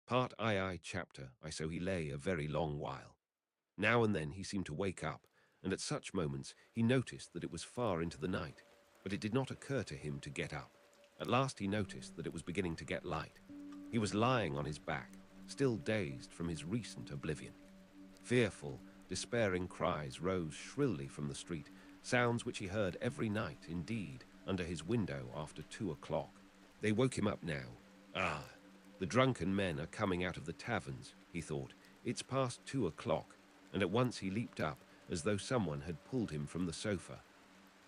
Part II chapter, I so he lay a very long while. Now and then he seemed to wake up, and at such moments he noticed that it was far into the night, but it did not occur to him to get up. At last he noticed that it was beginning to get light. He was lying on his back, still dazed from his recent oblivion. Fearful, despairing cries rose shrilly from the street, sounds which he heard every night, indeed, under his window after 2 o'clock. They woke him up now. Ah, the drunken men are coming out of the taverns, he thought. It's past 2 o'clock, and at once he leaped up, as though someone had pulled him from the sofa.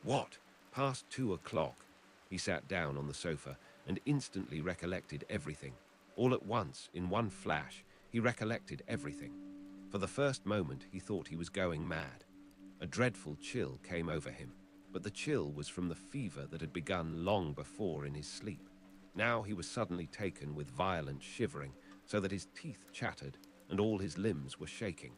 What? Past 2 o'clock? He sat down on the sofa and instantly recollected everything. All at once, in one flash, he recollected everything. For the first moment he thought he was going mad. A dreadful chill came over him, but the chill was from the fever that had begun long before in his sleep. Now he was suddenly taken with violent shivering, so that his teeth chattered and all his limbs were shaking.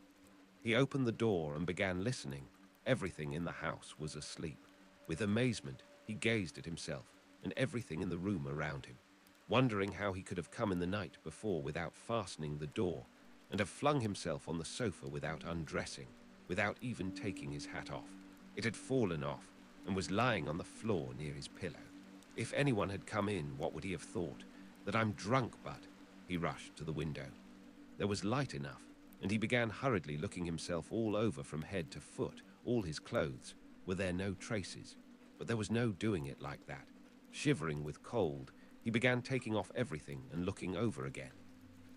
He opened the door and began listening. Everything in the house was asleep. With amazement, he gazed at himself and everything in the room around him, wondering how he could have come in the night before without fastening the door, and have flung himself on the sofa without undressing, without even taking his hat off. It had fallen off and was lying on the floor near his pillow. If anyone had come in, what would he have thought? That I'm drunk, but... He rushed to the window. There was light enough, and he began hurriedly looking himself all over from head to foot. All his clothes. Were there no traces? But there was no doing it like that. Shivering with cold, he began taking off everything and looking over again.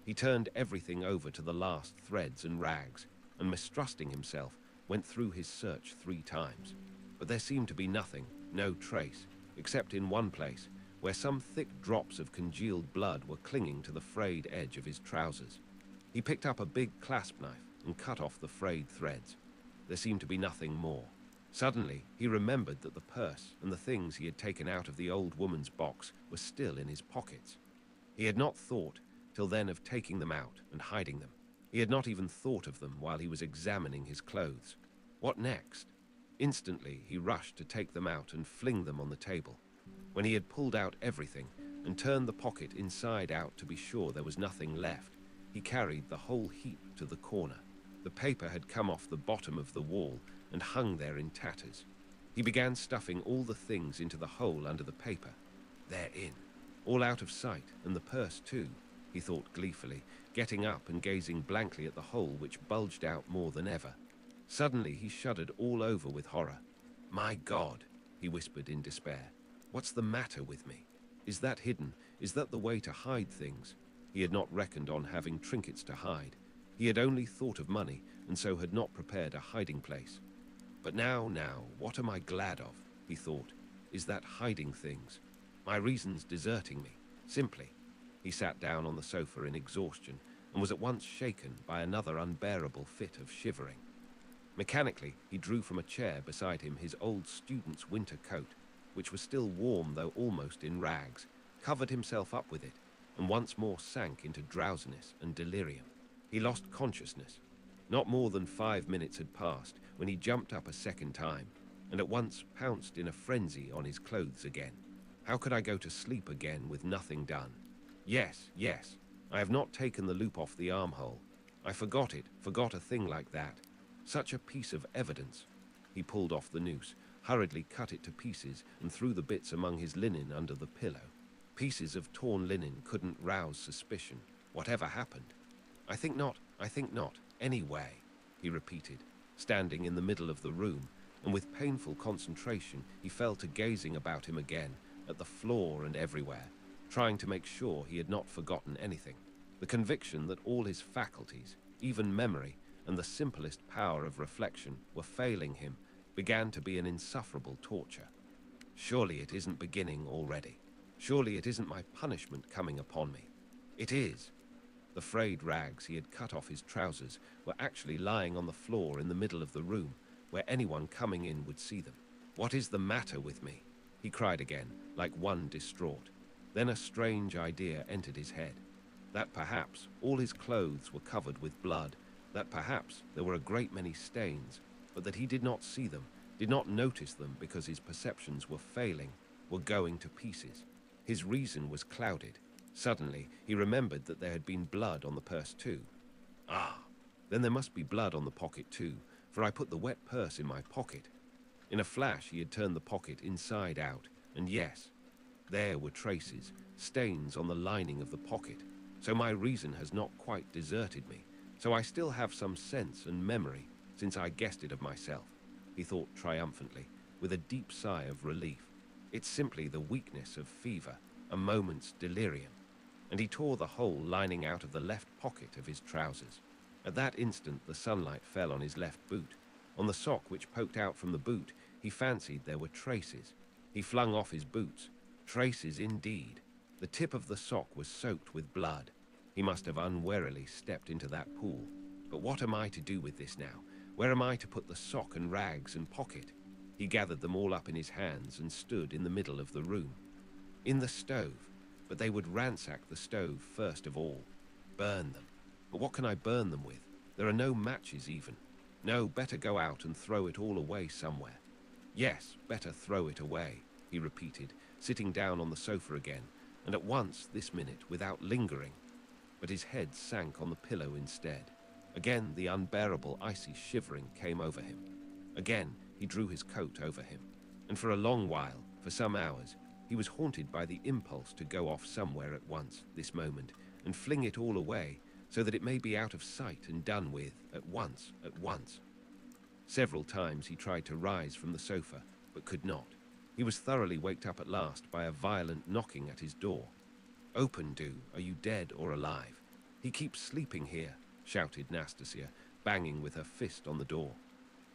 He turned everything over to the last threads and rags, and mistrusting himself, went through his search 3 times. But there seemed to be nothing, no trace, except in one place, where some thick drops of congealed blood were clinging to the frayed edge of his trousers. He picked up a big clasp knife and cut off the frayed threads. There seemed to be nothing more. Suddenly, he remembered that the purse and the things he had taken out of the old woman's box were still in his pockets. He had not thought till then of taking them out and hiding them. He had not even thought of them while he was examining his clothes. What next? Instantly, he rushed to take them out and fling them on the table. When he had pulled out everything and turned the pocket inside out to be sure there was nothing left, he carried the whole heap to the corner. The paper had come off the bottom of the wall and hung there in tatters. He began stuffing all the things into the hole under the paper. They're in. All out of sight, and the purse too, he thought gleefully, getting up and gazing blankly at the hole which bulged out more than ever. Suddenly he shuddered all over with horror. My God, he whispered in despair. What's the matter with me? Is that hidden? Is that the way to hide things? He had not reckoned on having trinkets to hide. He had only thought of money, and so had not prepared a hiding place. But now, what am I glad of, he thought, is that hiding things. My reason's deserting me, simply. He sat down on the sofa in exhaustion, and was at once shaken by another unbearable fit of shivering. Mechanically, he drew from a chair beside him his old student's winter coat, which was still warm though almost in rags, covered himself up with it, and once more sank into drowsiness and delirium. He lost consciousness. Not more than 5 minutes had passed when he jumped up a second time, and at once pounced in a frenzy on his clothes again. How could I go to sleep again with nothing done? Yes, I have not taken the loop off the armhole. I forgot a thing like that. Such a piece of evidence. He pulled off the noose, hurriedly cut it to pieces, and threw the bits among his linen under the pillow. Pieces of torn linen couldn't rouse suspicion, whatever happened. I think not, anyway, he repeated, standing in the middle of the room, and with painful concentration he fell to gazing about him again, at the floor and everywhere, trying to make sure he had not forgotten anything. The conviction that all his faculties, even memory, and the simplest power of reflection were failing him began to be an insufferable torture. Surely it isn't beginning already. Surely it isn't my punishment coming upon me. It is. The frayed rags he had cut off his trousers were actually lying on the floor in the middle of the room, where anyone coming in would see them. What is the matter with me? He cried again, like one distraught. Then a strange idea entered his head. That perhaps all his clothes were covered with blood, that perhaps there were a great many stains, but that he did not see them, did not notice them because his perceptions were failing, were going to pieces. His reason was clouded. Suddenly, he remembered that there had been blood on the purse too. Ah, then there must be blood on the pocket too, for I put the wet purse in my pocket. In a flash, he had turned the pocket inside out, and yes, there were traces, stains on the lining of the pocket. So my reason has not quite deserted me, so I still have some sense and memory, since I guessed it of myself, he thought triumphantly, with a deep sigh of relief. It's simply the weakness of fever, a moment's delirium. And he tore the hole lining out of the left pocket of his trousers. At that instant, the sunlight fell on his left boot. On the sock which poked out from the boot, he fancied there were traces. He flung off his boots. Traces indeed. The tip of the sock was soaked with blood. He must have unwarily stepped into that pool. But what am I to do with this now? Where am I to put the sock and rags and pocket? He gathered them all up in his hands and stood in the middle of the room. In the stove. But they would ransack the stove first of all. Burn them. But what can I burn them with? There are no matches even. No, better go out and throw it all away somewhere. Yes, better throw it away, he repeated, sitting down on the sofa again, and at once, this minute, without lingering. But his head sank on the pillow instead. Again, the unbearable icy shivering came over him. Again, he drew his coat over him. And for a long while, for some hours, he was haunted by the impulse to go off somewhere at once, this moment, and fling it all away, so that it may be out of sight and done with, at once. Several times he tried to rise from the sofa, but could not. He was thoroughly waked up at last by a violent knocking at his door. "Open, do. Are you dead or alive?" "He keeps sleeping here," shouted Nastasia, banging with her fist on the door.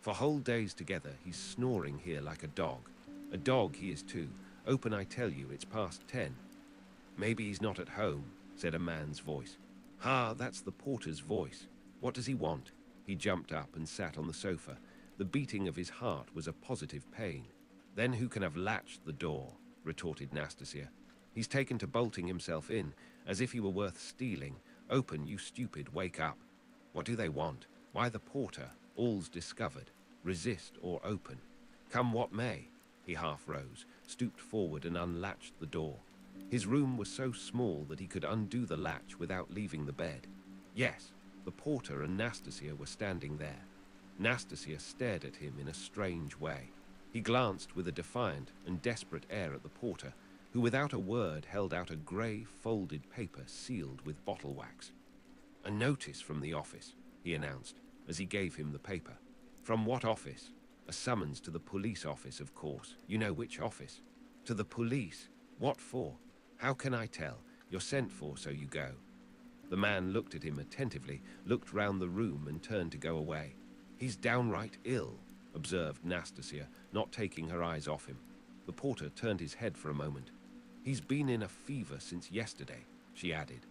"For whole days together he's snoring here like a dog. A dog he is too. Open, I tell you, it's past 10. "Maybe he's not at home," said a man's voice. "Ha, that's the porter's voice. What does he want?" He jumped up and sat on the sofa. The beating of his heart was a positive pain. "Then who can have latched the door?" retorted Nastasia. "He's taken to bolting himself in, as if he were worth stealing. Open, you stupid, wake up. What do they want? Why, the porter, all's discovered. Resist or open. Come what may." He half rose, stooped forward and unlatched the door. His room was so small that he could undo the latch without leaving the bed. Yes, the porter and Nastasia were standing there. Nastasia stared at him in a strange way. He glanced with a defiant and desperate air at the porter, who without a word held out a grey, folded paper sealed with bottle wax. "A notice from the office," he announced, as he gave him the paper. "From what office?" "A summons to the police office, of course. You know which office." "To the police? What for?" "How can I tell? You're sent for, so you go." The man looked at him attentively, looked round the room and turned to go away. "He's downright ill," observed Nastasia, not taking her eyes off him. The porter turned his head for a moment. "He's been in a fever since yesterday," she added.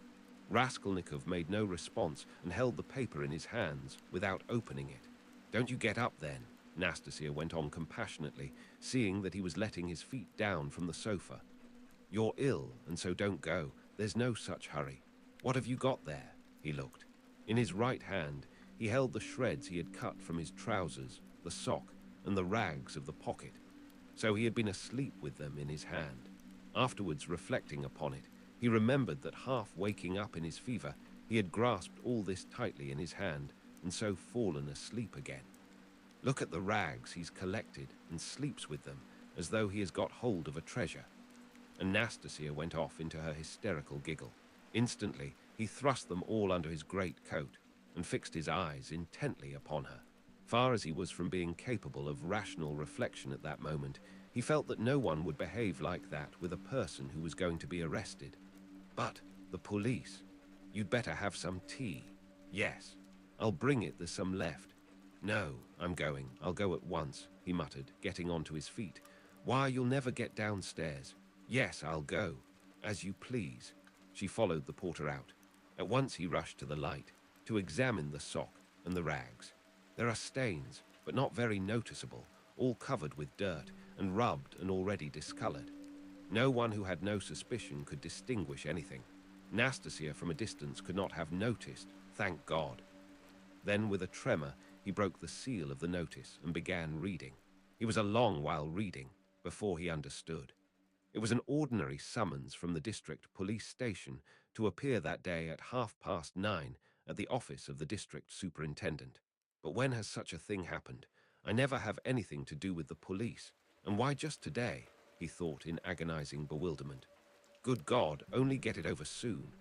Raskolnikov made no response and held the paper in his hands without opening it. "Don't you get up then," Nastasia went on compassionately, seeing that he was letting his feet down from the sofa. "You're ill, and so don't go. There's no such hurry. What have you got there?" He looked. In his right hand, he held the shreds he had cut from his trousers, the sock, and the rags of the pocket. So he had been asleep with them in his hand. Afterwards, reflecting upon it, he remembered that half waking up in his fever, he had grasped all this tightly in his hand, and so fallen asleep again. "Look at the rags he's collected and sleeps with them, as though he has got hold of a treasure." And Nastasia went off into her hysterical giggle. Instantly, he thrust them all under his great coat and fixed his eyes intently upon her. Far as he was from being capable of rational reflection at that moment, he felt that no one would behave like that with a person who was going to be arrested. "But the police. You'd better have some tea." "Yes, I'll bring it, there's some left." "No, I'm going. I'll go at once," he muttered, getting onto his feet. "Why, you'll never get downstairs." "Yes, I'll go. As you please." She followed the porter out. At once he rushed to the light, to examine the sock and the rags. There are stains, but not very noticeable, all covered with dirt, and rubbed and already discolored. No one who had no suspicion could distinguish anything. Nastasia from a distance could not have noticed, thank God. Then, with a tremor, he broke the seal of the notice and began reading. He was a long while reading, before he understood. It was an ordinary summons from the district police station to appear that day at 9:30 at the office of the district superintendent. But when has such a thing happened? I never have anything to do with the police. And why just today? He thought in agonizing bewilderment. Good God, only get it over soon.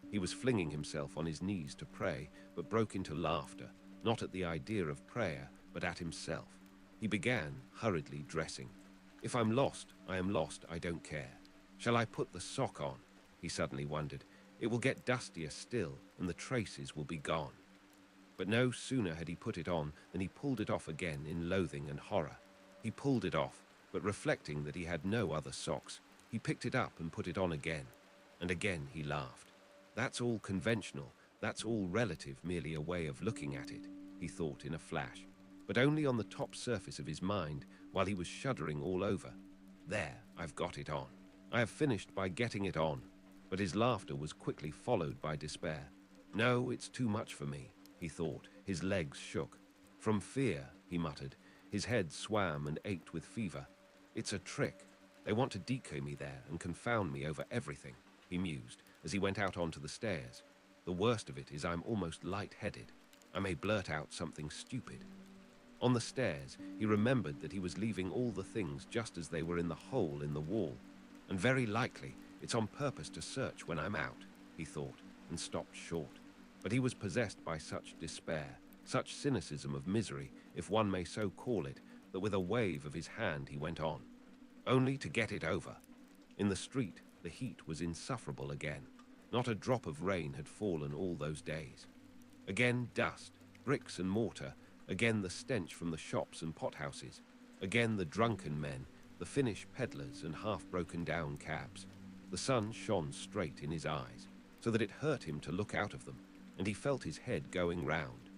He was flinging himself on his knees to pray, but broke into laughter, not at the idea of prayer, but at himself. He began hurriedly dressing. If I'm lost, I am lost, I don't care. Shall I put the sock on? He suddenly wondered. It will get dustier still, and the traces will be gone. But no sooner had he put it on than he pulled it off again in loathing and horror. He pulled it off, but reflecting that he had no other socks, he picked it up and put it on again. And again he laughed. That's all conventional, that's all relative, merely a way of looking at it, he thought in a flash, but only on the top surface of his mind while he was shuddering all over. There, I've got it on. I have finished by getting it on. But his laughter was quickly followed by despair. No, it's too much for me, he thought. His legs shook. From fear, he muttered. His head swam and ached with fever. It's a trick. They want to decoy me there and confound me over everything, he mused as he went out onto the stairs. The worst of it is I'm almost light-headed. I may blurt out something stupid. On the stairs, he remembered that he was leaving all the things just as they were in the hole in the wall. And very likely, it's on purpose to search when I'm out, he thought, and stopped short. But he was possessed by such despair, such cynicism of misery, if one may so call it, that with a wave of his hand he went on. Only to get it over. In the street, the heat was insufferable again. Not a drop of rain had fallen all those days. Again dust, bricks and mortar, again the stench from the shops and pothouses, again the drunken men, the Finnish peddlers and half-broken down cabs. The sun shone straight in his eyes, so that it hurt him to look out of them, and he felt his head going round,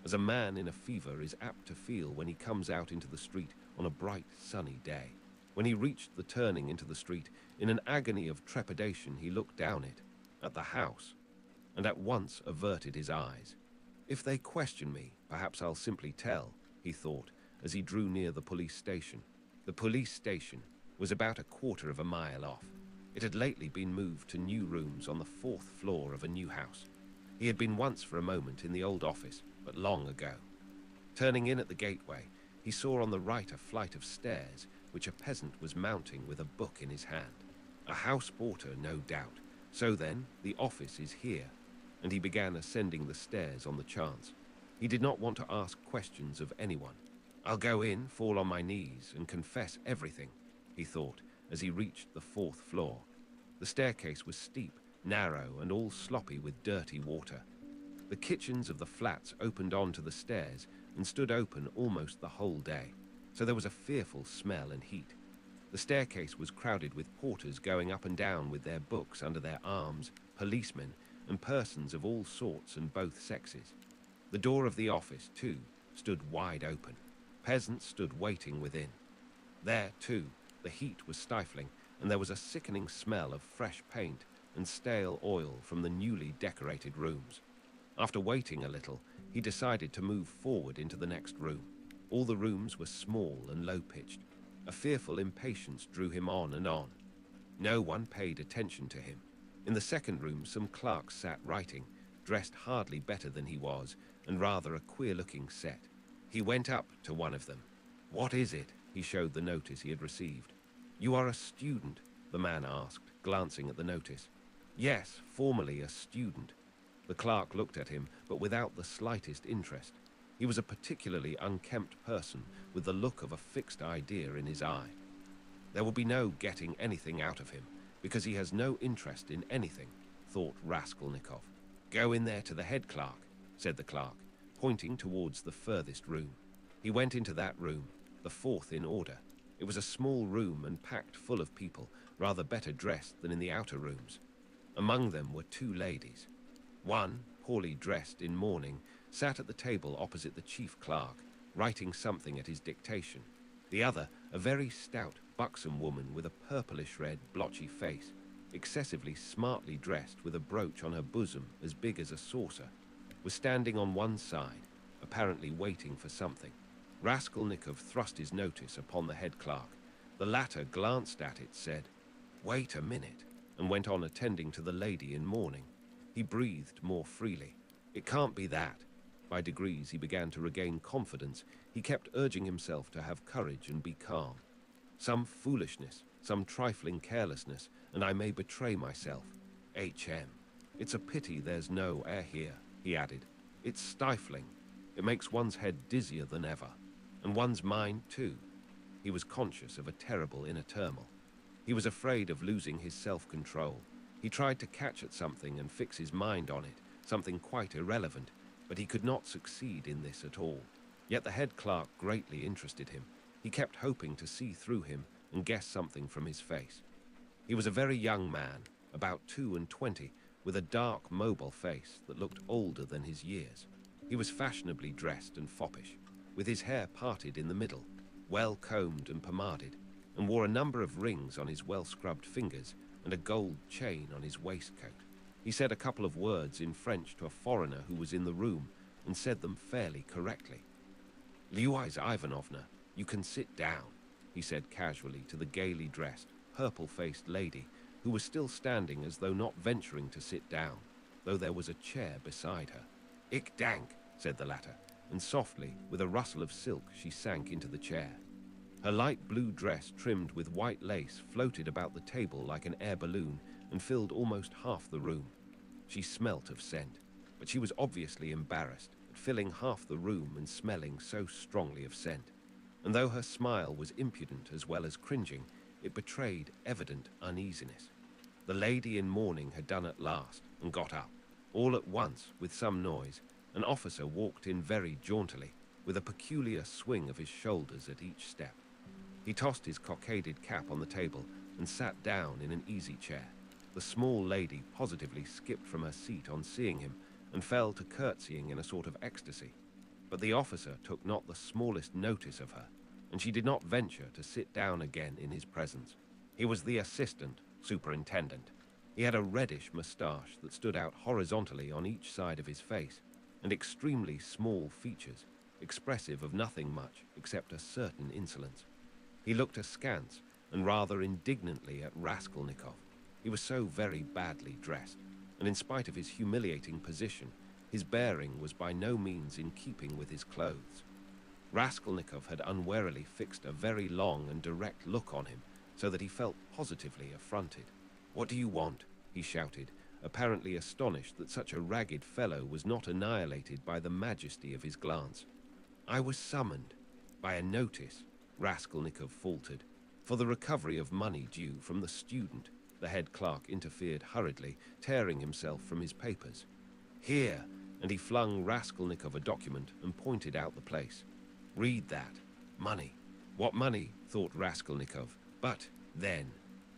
as a man in a fever is apt to feel when he comes out into the street on a bright, sunny day. When he reached the turning into the street, in an agony of trepidation he looked down it, at the house, and at once averted his eyes. If they question me, perhaps I'll simply tell, he thought, as he drew near the police station. The police station was about a quarter of a mile off. It had lately been moved to new rooms on the 4th floor of a new house. He had been once for a moment in the old office, but long ago. Turning in at the gateway, he saw on the right a flight of stairs, which a peasant was mounting with a book in his hand. A house porter, no doubt. So then, the office is here, and he began ascending the stairs on the chance. He did not want to ask questions of anyone. I'll go in, fall on my knees, and confess everything, he thought, as he reached the 4th floor. The staircase was steep, narrow, and all sloppy with dirty water. The kitchens of the flats opened onto the stairs and stood open almost the whole day, so there was a fearful smell and heat. The staircase was crowded with porters going up and down with their books under their arms, policemen, and persons of all sorts and both sexes. The door of the office, too, stood wide open. Peasants stood waiting within. There, too, the heat was stifling, and there was a sickening smell of fresh paint and stale oil from the newly decorated rooms. After waiting a little, he decided to move forward into the next room. All the rooms were small and low-pitched. A fearful impatience drew him on and on. No one paid attention to him. In the second room, some clerks sat writing, dressed hardly better than he was, and rather a queer-looking set. He went up to one of them. "What is it?" He showed the notice he had received. "You are a student?" the man asked, glancing at the notice. "Yes, formerly a student." The clerk looked at him, but without the slightest interest. He was a particularly unkempt person, with the look of a fixed idea in his eye. There will be no getting anything out of him, because he has no interest in anything, thought Raskolnikov. "Go in there to the head clerk," said the clerk, pointing towards the furthest room. He went into that room, the 4th in order. It was a small room and packed full of people, rather better dressed than in the outer rooms. Among them were 2 ladies. One, poorly dressed in mourning, sat at the table opposite the chief clerk, writing something at his dictation. The other, a very stout, buxom woman with a purplish-red, blotchy face, excessively smartly dressed with a brooch on her bosom as big as a saucer, was standing on one side, apparently waiting for something. Raskolnikov thrust his notice upon the head clerk. The latter glanced at it, said, Wait a minute, and went on attending to the lady in mourning. He breathed more freely. It can't be that. By degrees he began to regain confidence. He kept urging himself to have courage and be calm. Some foolishness, some trifling carelessness, and I may betray myself. HM. It's a pity there's no air here, he added. It's stifling. It makes one's head dizzier than ever. And one's mind, too. He was conscious of a terrible inner turmoil. He was afraid of losing his self-control. He tried to catch at something and fix his mind on it, something quite irrelevant, but he could not succeed in this at all. Yet the head clerk greatly interested him. He kept hoping to see through him and guess something from his face. He was a very young man, about 22, with a dark, mobile face that looked older than his years. He was fashionably dressed and foppish, with his hair parted in the middle, well combed and pomaded, and wore a number of rings on his well-scrubbed fingers and a gold chain on his waistcoat. He said a couple of words in French to a foreigner who was in the room and said them fairly correctly. "Luisa Ivanovna, you can sit down," he said casually to the gaily dressed, purple-faced lady who was still standing as though not venturing to sit down, though there was a chair beside her. "Ich dank," said the latter, and softly, with a rustle of silk, she sank into the chair. Her light blue dress trimmed with white lace floated about the table like an air balloon and filled almost half the room. She smelt of scent, but she was obviously embarrassed at filling half the room and smelling so strongly of scent. And though her smile was impudent as well as cringing, it betrayed evident uneasiness. The lady in mourning had done at last and got up. All at once, with some noise, an officer walked in very jauntily, with a peculiar swing of his shoulders at each step. He tossed his cockaded cap on the table and sat down in an easy chair. The small lady positively skipped from her seat on seeing him and fell to curtsying in a sort of ecstasy. But the officer took not the smallest notice of her, and she did not venture to sit down again in his presence. He was the assistant superintendent. He had a reddish moustache that stood out horizontally on each side of his face, and extremely small features, expressive of nothing much except a certain insolence. He looked askance and rather indignantly at Raskolnikov. He was so very badly dressed, and in spite of his humiliating position, his bearing was by no means in keeping with his clothes. Raskolnikov had unwarily fixed a very long and direct look on him, so that he felt positively affronted. "What do you want?" he shouted, apparently astonished that such a ragged fellow was not annihilated by the majesty of his glance. "I was summoned by a notice," Raskolnikov faltered, "for the recovery of money due from the student." The head clerk interfered hurriedly, tearing himself from his papers. "Here," and he flung Raskolnikov a document and pointed out the place. "Read that. Money." What money, thought Raskolnikov. But then,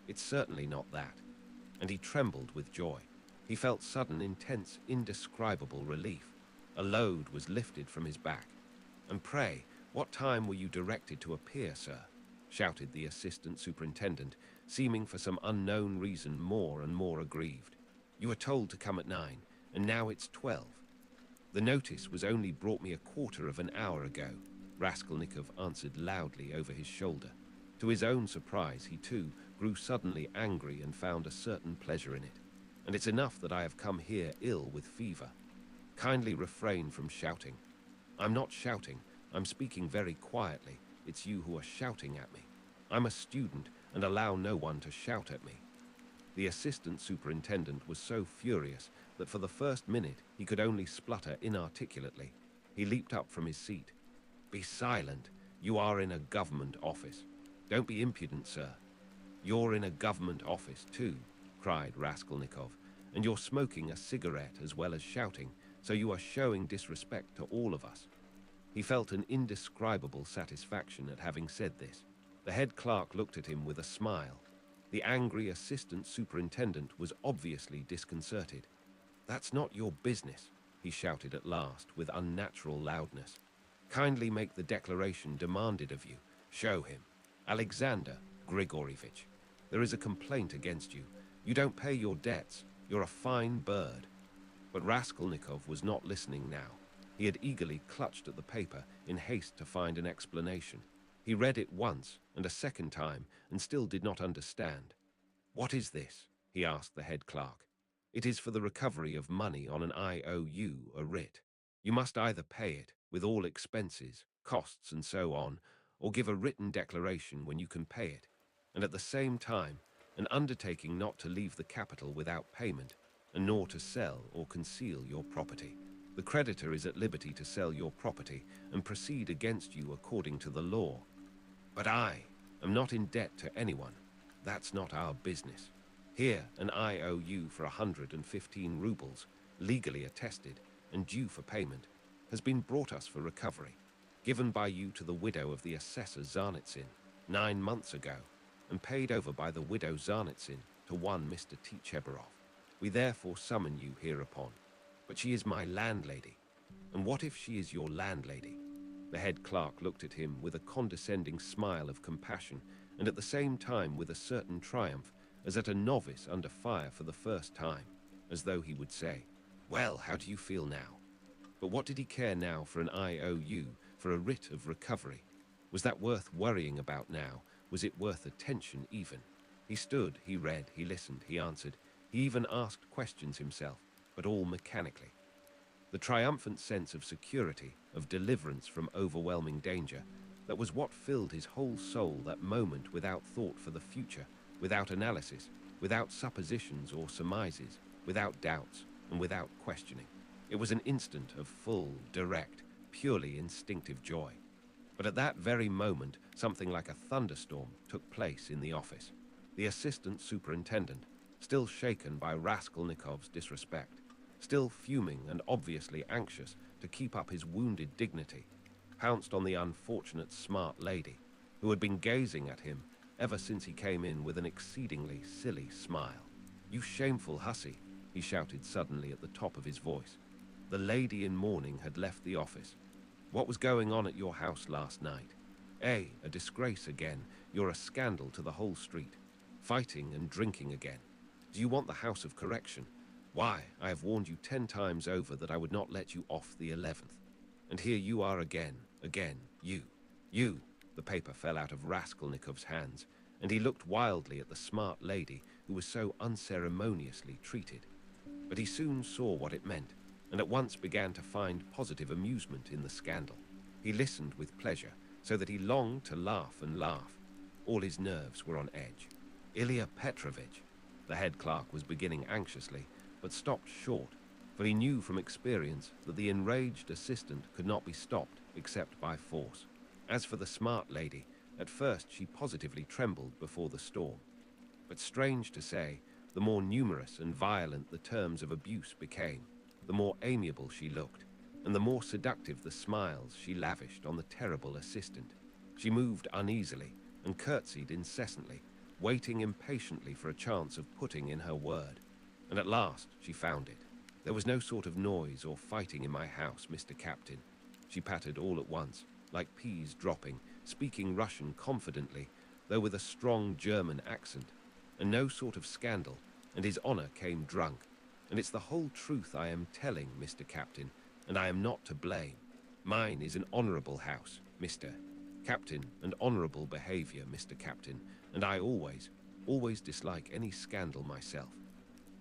it's certainly not that. And he trembled with joy. He felt sudden, intense, indescribable relief. A load was lifted from his back. "And pray, what time were you directed to appear, sir?" shouted the assistant superintendent, seeming for some unknown reason more and more aggrieved. "You were told to come at 9, and now it's 12. The notice was only brought me a quarter of an hour ago," Raskolnikov answered loudly over his shoulder. To his own surprise, he too grew suddenly angry and found a certain pleasure in it. "And it's enough that I have come here ill with fever. Kindly refrain from shouting." "I'm not shouting. I'm speaking very quietly. It's you who are shouting at me. I'm a student and allow no one to shout at me." The assistant superintendent was so furious that for the first minute he could only splutter inarticulately. He leaped up from his seat. "Be silent. You are in a government office. Don't be impudent, sir." "You're in a government office, too," cried Raskolnikov, "and you're smoking a cigarette as well as shouting, so you are showing disrespect to all of us." He felt an indescribable satisfaction at having said this. The head clerk looked at him with a smile. The angry assistant superintendent was obviously disconcerted. "That's not your business," he shouted at last with unnatural loudness. "Kindly make the declaration demanded of you. Show him. Alexander Grigorievich, there is a complaint against you. You don't pay your debts. You're a fine bird." But Raskolnikov was not listening now. He had eagerly clutched at the paper in haste to find an explanation. He read it once and a second time and still did not understand. "What is this?" he asked the head clerk. "It is for the recovery of money on an IOU, a writ. You must either pay it, with all expenses, costs, and so on, or give a written declaration when you can pay it, and at the same time, an undertaking not to leave the capital without payment, and nor to sell or conceal your property. The creditor is at liberty to sell your property and proceed against you according to the law. But I am not in debt to anyone. That's not our business. Here, an IOU for 115 rubles, legally attested and due for payment, has been brought us for recovery, given by you to the widow of the assessor Zarnitsyn 9 months ago, and paid over by the widow Zarnitsyn to one Mr. Tchebarov. We therefore summon you hereupon. But she is my landlady. And what if she is your landlady?" The head clerk looked at him with a condescending smile of compassion, and at the same time with a certain triumph, as at a novice under fire for the first time, as though he would say, "Well, how do you feel now?" But what did he care now for an IOU, for a writ of recovery? Was that worth worrying about now? Was it worth attention even? He stood, he read, he listened, he answered. He even asked questions himself, but all mechanically. The triumphant sense of security, of deliverance from overwhelming danger, that was what filled his whole soul that moment, without thought for the future, without analysis, without suppositions or surmises, without doubts, and without questioning. It was an instant of full, direct, purely instinctive joy. But at that very moment, something like a thunderstorm took place in the office. The assistant superintendent, still shaken by Raskolnikov's disrespect, still fuming and obviously anxious to keep up his wounded dignity, pounced on the unfortunate smart lady, who had been gazing at him ever since he came in with an exceedingly silly smile. "You shameful hussy," he shouted suddenly at the top of his voice. The lady in mourning had left the office. "What was going on at your house last night? A disgrace again. You're a scandal to the whole street. Fighting and drinking again. Do you want the house of correction? Why, I have warned you 10 times over that I would not let you off the 11th. And here you are again, you." The paper fell out of Raskolnikov's hands, and he looked wildly at the smart lady who was so unceremoniously treated. But he soon saw what it meant, and at once began to find positive amusement in the scandal. He listened with pleasure, so that he longed to laugh and laugh. All his nerves were on edge. "Ilya Petrovitch," the head clerk was beginning anxiously, but stopped short, for he knew from experience that the enraged assistant could not be stopped except by force. As for the smart lady, at first she positively trembled before the storm. But strange to say, the more numerous and violent the terms of abuse became, the more amiable she looked, and the more seductive the smiles she lavished on the terrible assistant. She moved uneasily and curtsied incessantly, waiting impatiently for a chance of putting in her word. And at last she found it. "There was no sort of noise or fighting in my house, Mr. Captain," she pattered all at once, like peas dropping, speaking Russian confidently, though with a strong German accent. "And no sort of scandal, and his honor came drunk. And it's the whole truth I am telling, Mr. Captain, and I am not to blame. Mine is an honorable house, Mr. Captain, and honorable behavior, Mr. Captain, and I always dislike any scandal myself."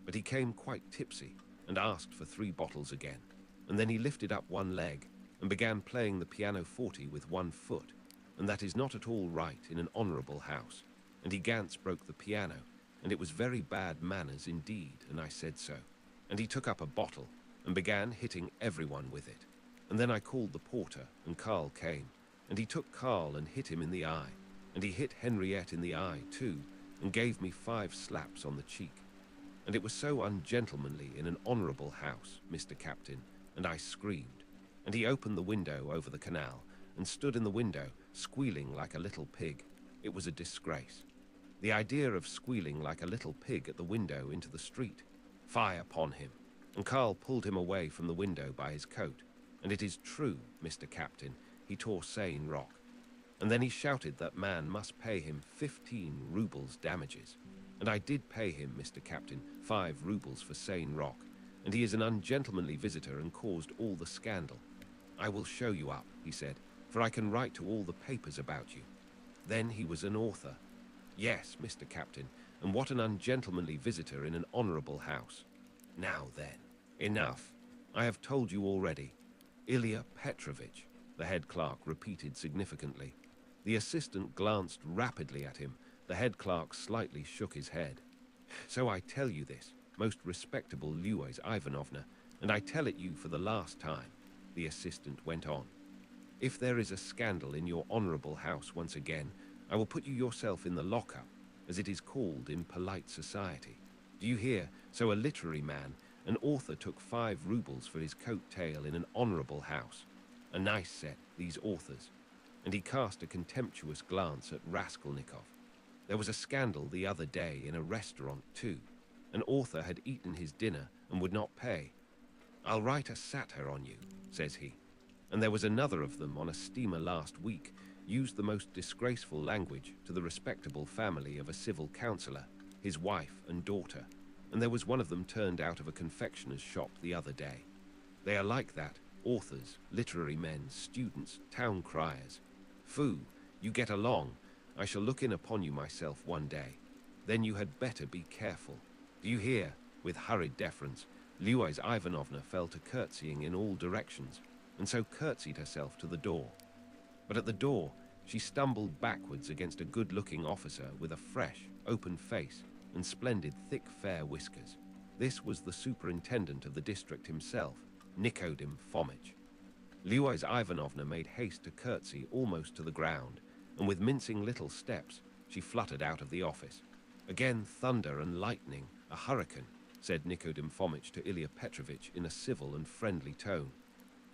But he came quite tipsy and asked for 3 bottles again, and then he lifted up one leg and began playing the pianoforte with one foot, and that is not at all right in an honorable house. And he Gantz broke the piano, and it was very bad manners indeed, and I said so. And he took up a bottle and began hitting everyone with it. And then I called the porter, and Karl came, and he took Karl and hit him in the eye, and he hit Henriette in the eye too, and gave me 5 slaps on the cheek. And it was so ungentlemanly in an honorable house, Mr. Captain, and I screamed. And he opened the window over the canal, and stood in the window, squealing like a little pig. It was a disgrace. The idea of squealing like a little pig at the window into the street. Fie upon him. And Karl pulled him away from the window by his coat. And it is true, Mr. Captain, he tore Seine Rock. And then he shouted that man must pay him 15 rubles damages. And I did pay him, Mr. Captain, 5 rubles for Seine Rock. And he is an ungentlemanly visitor and caused all the scandal. "I will show you up," he said, "for I can write to all the papers about you." Then he was an author. Yes, Mr. Captain, And what an ungentlemanly visitor in an honorable house. Now then, enough. I have told you already. Ilya Petrovich, the head clerk repeated significantly. The assistant glanced rapidly at him. The head clerk slightly shook his head. So I tell you this, most respectable Luise Ivanovna, and I tell it you for the last time, the assistant went on. If there is a scandal in your honorable house once again, I will put you yourself in the lockup, as it is called in polite society. Do you hear? So a literary man, an author, took 5 rubles for his coat tail in an honorable house. A nice set, these authors. And he cast a contemptuous glance at Raskolnikov. There was a scandal the other day in a restaurant too. An author had eaten his dinner and would not pay. I'll write a satire on you, says he. And there was another of them on a steamer last week, used the most disgraceful language to the respectable family of a civil councillor, his wife and daughter. And there was one of them turned out of a confectioner's shop the other day. They are like that, authors, literary men, students, town criers. Foo, you get along. I shall look in upon you myself one day. Then you had better be careful. Do you hear? With hurried deference, Luise Ivanovna fell to curtsying in all directions, and so curtsied herself to the door. But at the door, she stumbled backwards against a good-looking officer with a fresh, open face and splendid, thick, fair whiskers. This was the superintendent of the district himself, Nikodim Fomitch. Luise Ivanovna made haste to curtsy almost to the ground, and with mincing little steps, she fluttered out of the office. Again thunder and lightning, a hurricane, said Nikodim Fomitch to Ilya Petrovich in a civil and friendly tone.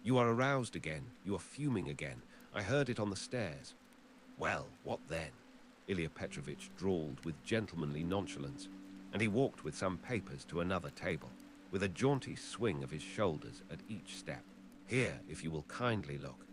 You are aroused again, you are fuming again. I heard it on the stairs. Well, what then? Ilya Petrovich drawled with gentlemanly nonchalance, and he walked with some papers to another table, with a jaunty swing of his shoulders at each step. Here, if you will kindly look.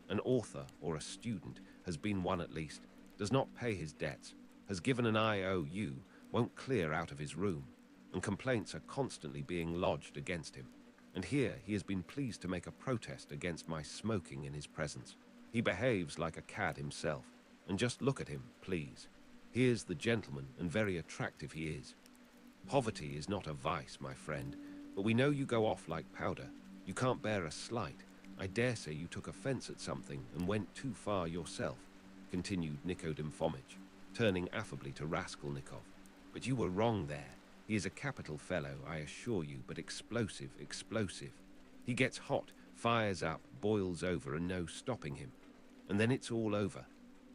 An author or a student has been one at least, does not pay his debts, has given an IOU, won't clear out of his room, and complaints are constantly being lodged against him. And here he has been pleased to make a protest against my smoking in his presence. He behaves like a cad himself, and just look at him, please. Here's the gentleman, and very attractive he is. Poverty is not a vice, my friend, but we know you go off like powder. You can't bear a slight. I dare say you took offense at something and went too far yourself, continued Nikodim Fomitch, turning affably to Raskolnikov. But you were wrong there. He is a capital fellow, I assure you, but explosive, explosive. He gets hot, fires up, boils over, and no stopping him. And then it's all over.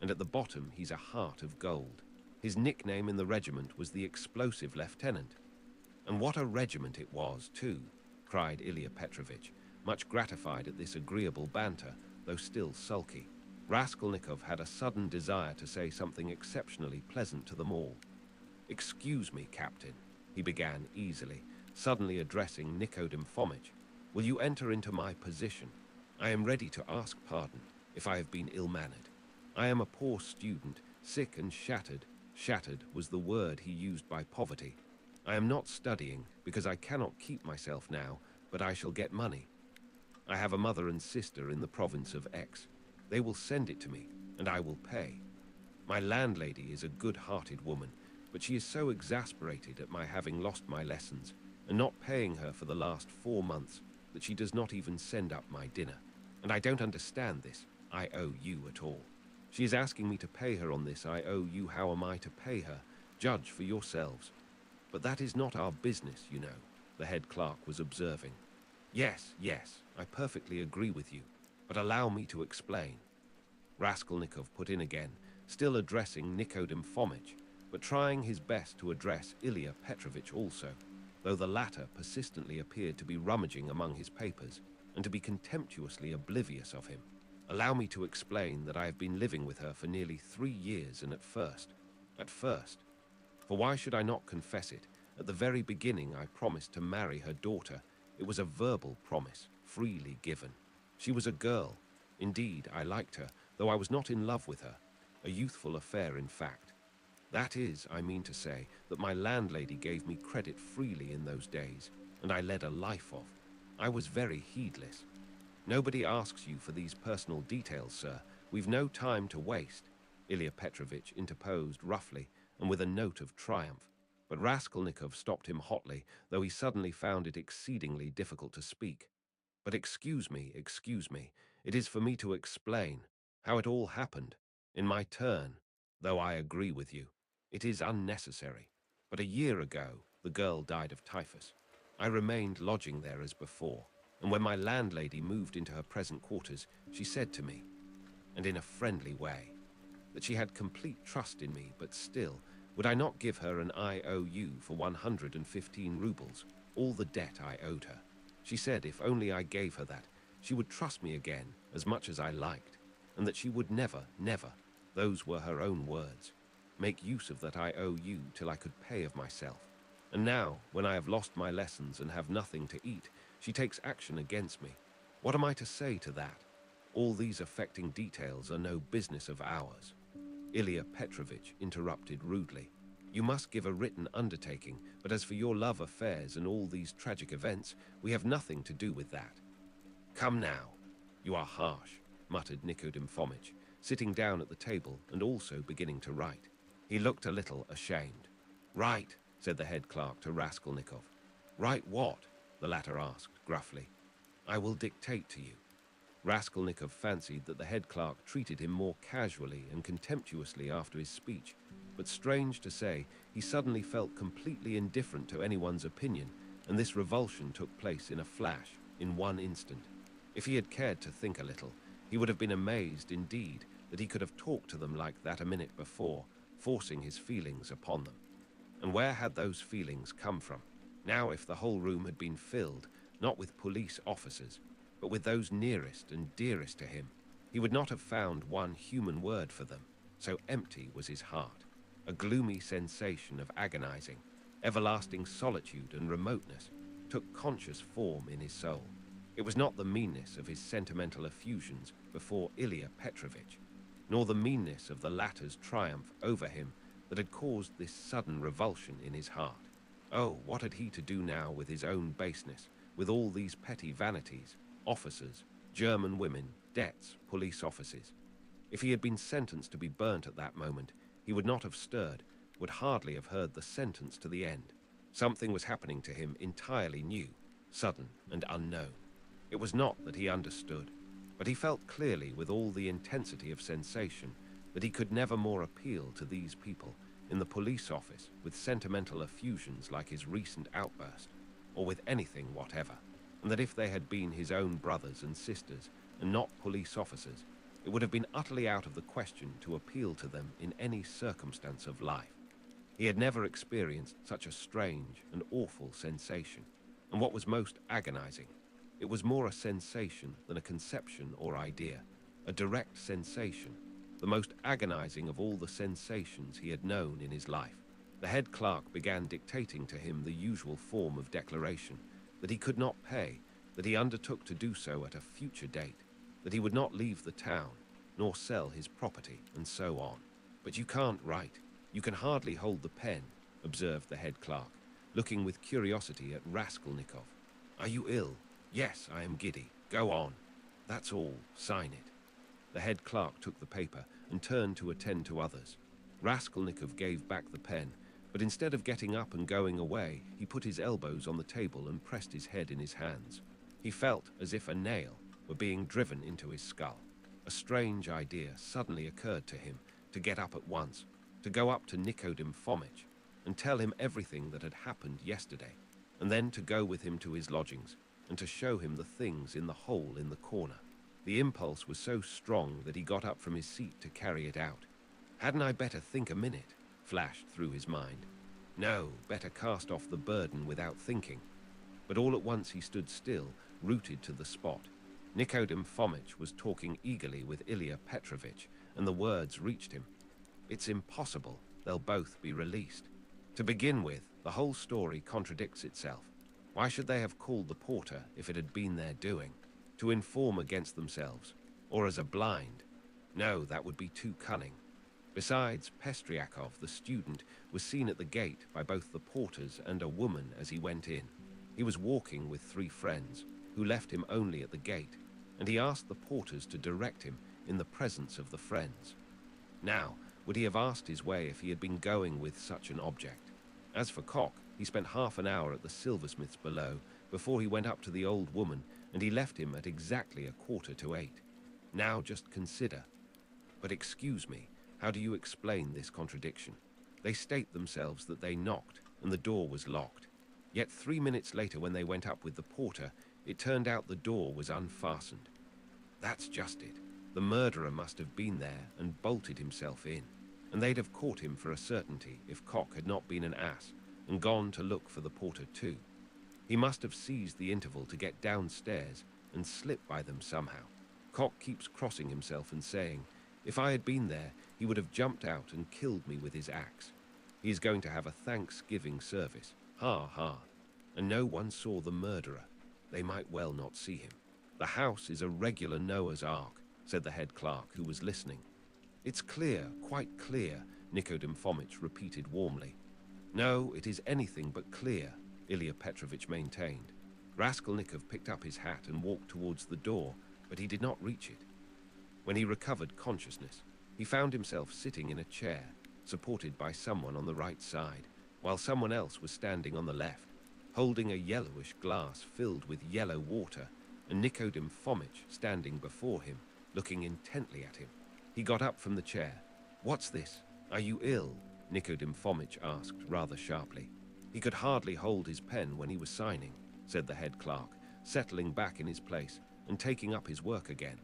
And at the bottom, he's a heart of gold. His nickname in the regiment was the Explosive Lieutenant. And what a regiment it was, too, cried Ilya Petrovich, much gratified at this agreeable banter, though still sulky. Raskolnikov had a sudden desire to say something exceptionally pleasant to them all. Excuse me, Captain, he began easily, suddenly addressing Nikodim Fomitch. Will you enter into my position? I am ready to ask pardon if I have been ill-mannered. I am a poor student, sick and shattered. Shattered was the word he used by poverty. I am not studying because I cannot keep myself now, but I shall get money. I have a mother and sister in the province of X. They will send it to me, and I will pay. My landlady is a good-hearted woman, but she is so exasperated at my having lost my lessons and not paying her for the last 4 months that she does not even send up my dinner. And I don't understand this IOU at all. She is asking me to pay her on this IOU. How am I to pay her? Judge for yourselves. But that is not our business, you know, the head clerk was observing. Yes, I perfectly agree with you, but allow me to explain. Raskolnikov put in again, still addressing Nikodim Fomitch, but trying his best to address Ilya Petrovich also, though the latter persistently appeared to be rummaging among his papers and to be contemptuously oblivious of him. Allow me to explain that I have been living with her for nearly 3 years, and at first, for why should I not confess it, at the very beginning I promised to marry her daughter. It was a verbal promise, freely given. She was a girl. Indeed, I liked her, though I was not in love with her. A youthful affair, in fact. That is, I mean to say, that my landlady gave me credit freely in those days, and I led a life of. I was very heedless. Nobody asks you for these personal details, sir. We've no time to waste, Ilya Petrovich interposed roughly and with a note of triumph. But Raskolnikov stopped him hotly, though he suddenly found it exceedingly difficult to speak. "But excuse me, it is for me to explain how it all happened, in my turn, though I agree with you. It is unnecessary. But a year ago, the girl died of typhus. I remained lodging there as before, and when my landlady moved into her present quarters, she said to me, and in a friendly way, that she had complete trust in me, but still, would I not give her an IOU for 115 rubles, all the debt I owed her? She said if only I gave her that, she would trust me again as much as I liked, and that she would never, those were her own words, make use of that IOU till I could pay of myself. And now, when I have lost my lessons and have nothing to eat, she takes action against me. What am I to say to that? All these affecting details are no business of ours." Ilya Petrovitch interrupted rudely. "You must give a written undertaking, but as for your love affairs and all these tragic events, we have nothing to do with that." "Come now, you are harsh," muttered Nikodim Fomitch, sitting down at the table and also beginning to write. He looked a little ashamed. "Write," said the head clerk to Raskolnikov. "Write what?" the latter asked gruffly. "I will dictate to you." Raskolnikov fancied that the head clerk treated him more casually and contemptuously after his speech, but strange to say, he suddenly felt completely indifferent to anyone's opinion, and this revulsion took place in a flash, in one instant. If he had cared to think a little, he would have been amazed indeed that he could have talked to them like that a minute before, forcing his feelings upon them. And where had those feelings come from? Now, if the whole room had been filled, not with police officers, but with those nearest and dearest to him, he would not have found one human word for them, so empty was his heart. A gloomy sensation of agonizing, everlasting solitude and remoteness took conscious form in his soul. It was not the meanness of his sentimental effusions before Ilya Petrovitch, nor the meanness of the latter's triumph over him that had caused this sudden revulsion in his heart. Oh, what had he to do now with his own baseness, with all these petty vanities, officers, German women, debts, police offices? If he had been sentenced to be burnt at that moment, he would not have stirred, would hardly have heard the sentence to the end. Something was happening to him entirely new, sudden and unknown. It was not that he understood, but he felt clearly with all the intensity of sensation that he could never more appeal to these people in the police office with sentimental effusions like his recent outburst, or with anything whatever, and that if they had been his own brothers and sisters and not police officers, it would have been utterly out of the question to appeal to them in any circumstance of life. He had never experienced such a strange and awful sensation, and what was most agonizing, it was more a sensation than a conception or idea, a direct sensation, the most agonizing of all the sensations he had known in his life. The head clerk began dictating to him the usual form of declaration, that he could not pay, that he undertook to do so at a future date, that he would not leave the town, nor sell his property, and so on. "But you can't write. You can hardly hold the pen," observed the head clerk, looking with curiosity at Raskolnikov. "Are you ill?" "Yes, I am giddy." "Go on." "That's all. Sign it." The head clerk took the paper and turned to attend to others. Raskolnikov gave back the pen, but instead of getting up and going away, he put his elbows on the table and pressed his head in his hands. He felt as if a nail were being driven into his skull. A strange idea suddenly occurred to him, to get up at once, to go up to Nikodim Fomitch and tell him everything that had happened yesterday, and then to go with him to his lodgings and to show him the things in the hole in the corner. The impulse was so strong that he got up from his seat to carry it out. "Hadn't I better think a minute?" flashed through his mind. No, better cast off the burden without thinking. But all at once he stood still, rooted to the spot. Nikodim Fomitch was talking eagerly with Ilya Petrovitch, and the words reached him. "It's impossible. They'll both be released. To begin with, the whole story contradicts itself. Why should they have called the porter if it had been their doing? To inform against themselves, or as a blind? No, that would be too cunning. Besides, Pestriakov, the student, was seen at the gate by both the porters and a woman as he went in. He was walking with 3 friends, who left him only at the gate, and he asked the porters to direct him in the presence of the friends. Now, would he have asked his way if he had been going with such an object? As for Cock, he spent half an hour at the silversmith's below before he went up to the old woman, and he left him at exactly 7:15. Now just consider. But excuse me, how do you explain this contradiction? They state themselves that they knocked, and the door was locked. Yet 3 minutes later, when they went up with the porter, it turned out the door was unfastened. That's just it. The murderer must have been there and bolted himself in, and they'd have caught him for a certainty if Cock had not been an ass and gone to look for the porter too. He must have seized the interval to get downstairs and slip by them somehow. Cock keeps crossing himself and saying, if I had been there, he would have jumped out and killed me with his axe. He is going to have a Thanksgiving service. Ha ha. And no one saw the murderer. They might well not see him. The house is a regular Noah's Ark, said the head clerk, who was listening. It's clear, quite clear, Nikodem Fomitch repeated warmly. No, it is anything but clear, Ilya Petrovitch maintained. Raskolnikov picked up his hat and walked towards the door, but he did not reach it. When he recovered consciousness, he found himself sitting in a chair, supported by someone on the right side, while someone else was standing on the left, holding a yellowish glass filled with yellow water, and Nikodem Fomitch standing before him, looking intently at him. He got up from the chair. What's this? Are you ill? Nikodem Fomitch asked rather sharply. He could hardly hold his pen when he was signing, said the head clerk, settling back in his place and taking up his work again.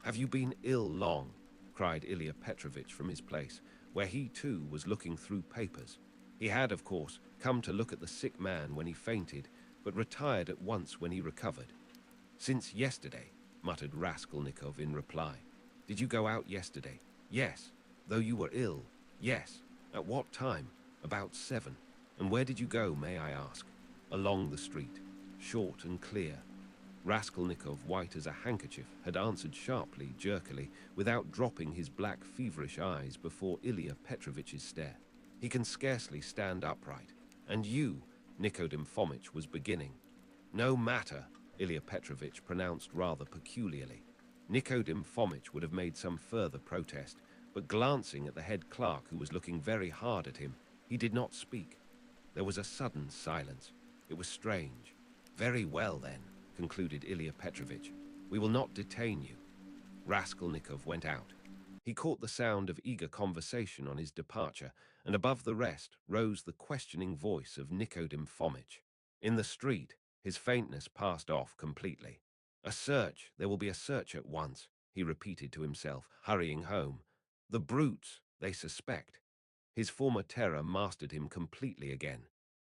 Have you been ill long? Cried Ilya Petrovitch from his place, where he too was looking through papers. He had, of course, come to look at the sick man when he fainted, but retired at once when he recovered. Since yesterday, muttered Raskolnikov in reply. Did you go out yesterday? Yes. Though you were ill? Yes. At what time? About 7. And where did you go, may I ask? Along the street, short and clear. Raskolnikov, white as a handkerchief, had answered sharply, jerkily, without dropping his black, feverish eyes before Ilya Petrovitch's stare. He can scarcely stand upright. And you, Nikodem Fomitch was beginning. No matter, Ilya Petrovitch pronounced rather peculiarly. Nikodem Fomitch would have made some further protest, but glancing at the head clerk, who was looking very hard at him, he did not speak. There was a sudden silence. It was strange. Very well, then, concluded Ilya Petrovitch. We will not detain you. Raskolnikov went out. He caught the sound of eager conversation on his departure, and above the rest rose the questioning voice of Nikodem Fomitch. In the street, his faintness passed off completely. A search, there will be a search at once, he repeated to himself, hurrying home. The brutes, they suspect. His former terror mastered him completely again.